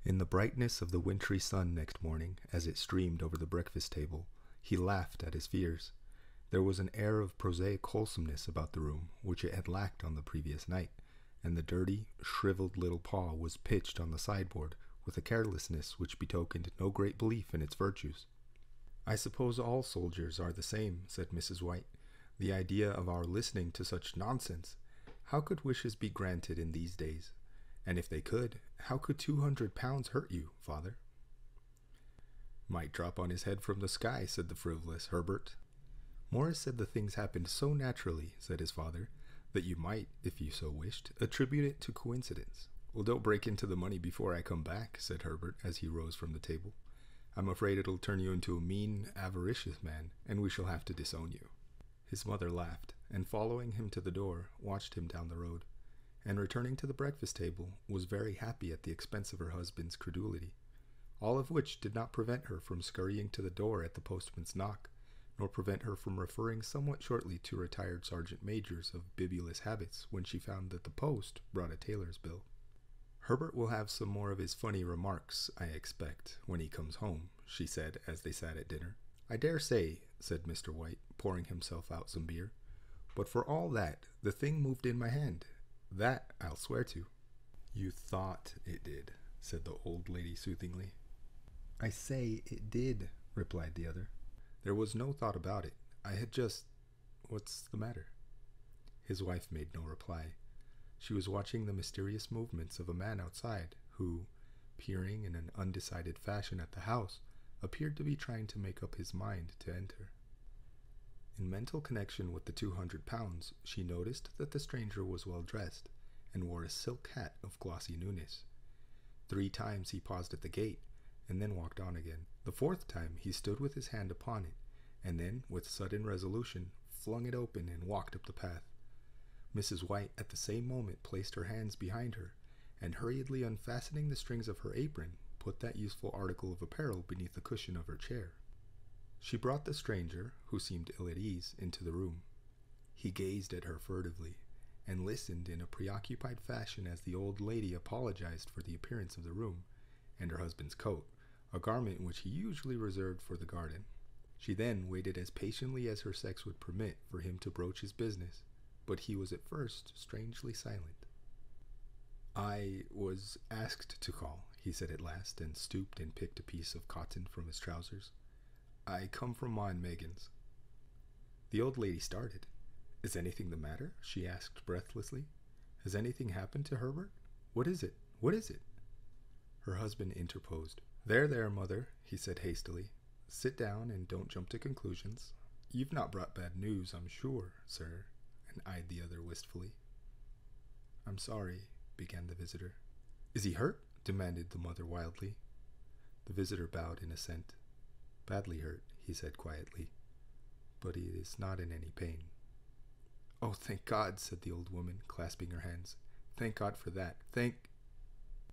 In the brightness of the wintry sun next morning, as it streamed over the breakfast table, he laughed at his fears. There was an air of prosaic wholesomeness about the room which it had lacked on the previous night, and the dirty, shriveled little paw was pitched on the sideboard with a carelessness which betokened no great belief in its virtues. "I suppose all soldiers are the same," said Mrs. White. "The idea of our listening to such nonsense! How could wishes be granted in these days? And if they could, how could 200 pounds hurt you, father?" "Might drop on his head from the sky," said the frivolous Herbert. "Morris said the things happened so naturally," said his father, "that you might, if you so wished, attribute it to coincidence." "Well, don't break into the money before I come back," said Herbert as he rose from the table. "I'm afraid it'll turn you into a mean, avaricious man, and we shall have to disown you." His mother laughed, and following him to the door, watched him down the road, and returning to the breakfast table, was very happy at the expense of her husband's credulity, all of which did not prevent her from scurrying to the door at the postman's knock, nor prevent her from referring somewhat shortly to retired sergeant majors of bibulous habits when she found that the post brought a tailor's bill. "Herbert will have some more of his funny remarks, I expect, when he comes home," she said as they sat at dinner. "I dare say," said Mr. White, pouring himself out some beer, "but for all that, the thing moved in my hand. That I'll swear to." "You thought it did," said the old lady soothingly. "I say it did," replied the other. "There was no thought about it. I had just— What's the matter?" His wife made no reply. She was watching the mysterious movements of a man outside, who, peering in an undecided fashion at the house, appeared to be trying to make up his mind to enter. In mental connection with the 200 pounds, she noticed that the stranger was well dressed, and wore a silk hat of glossy newness. 3 times he paused at the gate, and then walked on again. The 4th time he stood with his hand upon it, and then, with sudden resolution, flung it open and walked up the path. Mrs. White at the same moment placed her hands behind her, and hurriedly unfastening the strings of her apron, put that useful article of apparel beneath the cushion of her chair. She brought the stranger, who seemed ill at ease, into the room. He gazed at her furtively, and listened in a preoccupied fashion as the old lady apologized for the appearance of the room, and her husband's coat, a garment which he usually reserved for the garden. She then waited as patiently as her sex would permit for him to broach his business, but he was at first strangely silent. "I was asked to call," he said at last, and stooped and picked a piece of cotton from his trousers. "I come from Ma and Megan's." The old lady started. "Is anything the matter?" she asked breathlessly. "Has anything happened to Herbert? What is it? What is it?" Her husband interposed. "There, there, mother," he said hastily. "Sit down and don't jump to conclusions. You've not brought bad news, I'm sure, sir," and eyed the other wistfully. "I'm sorry," began the visitor. "Is he hurt?" demanded the mother wildly. The visitor bowed in assent. "Badly hurt," he said quietly, "but he is not in any pain." "Oh, thank God," said the old woman, clasping her hands. "Thank God for that. Thank—"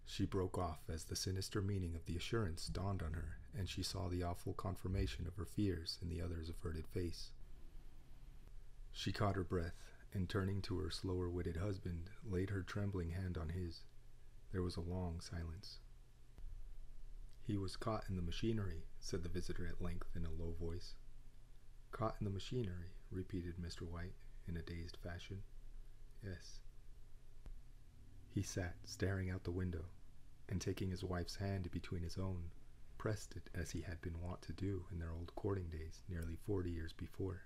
She broke off as the sinister meaning of the assurance dawned on her, and she saw the awful confirmation of her fears in the other's averted face. She caught her breath, and turning to her slower-witted husband, laid her trembling hand on his. There was a long silence. "He was caught in the machinery," said the visitor at length in a low voice. "Caught in the machinery," repeated Mr. White, in a dazed fashion. "Yes." He sat, staring out the window, and taking his wife's hand between his own, pressed it as he had been wont to do in their old courting days nearly 40 years before.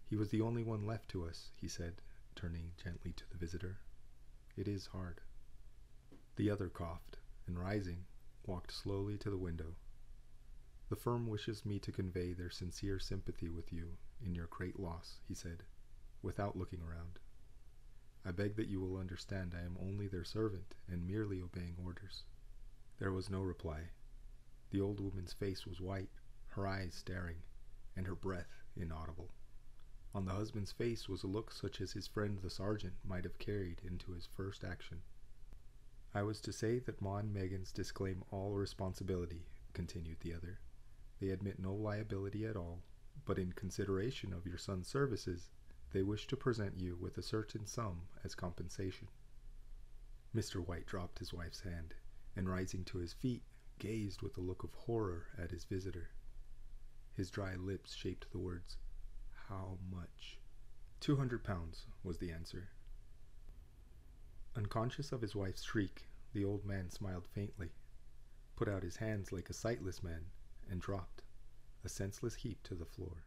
"He was the only one left to us," he said, turning gently to the visitor. "It is hard." The other coughed, and rising, walked slowly to the window. "The firm wishes me to convey their sincere sympathy with you in your great loss," he said, without looking around. "I beg that you will understand I am only their servant and merely obeying orders." There was no reply. The old woman's face was white, her eyes staring, and her breath inaudible. On the husband's face was a look such as his friend the sergeant might have carried into his first action. "I was to say that Ma and Megan's disclaim all responsibility," continued the other. "They admit no liability at all, but in consideration of your son's services, they wish to present you with a certain sum as compensation." Mr. White dropped his wife's hand, and rising to his feet, gazed with a look of horror at his visitor. His dry lips shaped the words, "How much?" £200 was the answer. Unconscious of his wife's shriek, the old man smiled faintly, put out his hands like a sightless man, and dropped, a senseless heap, to the floor.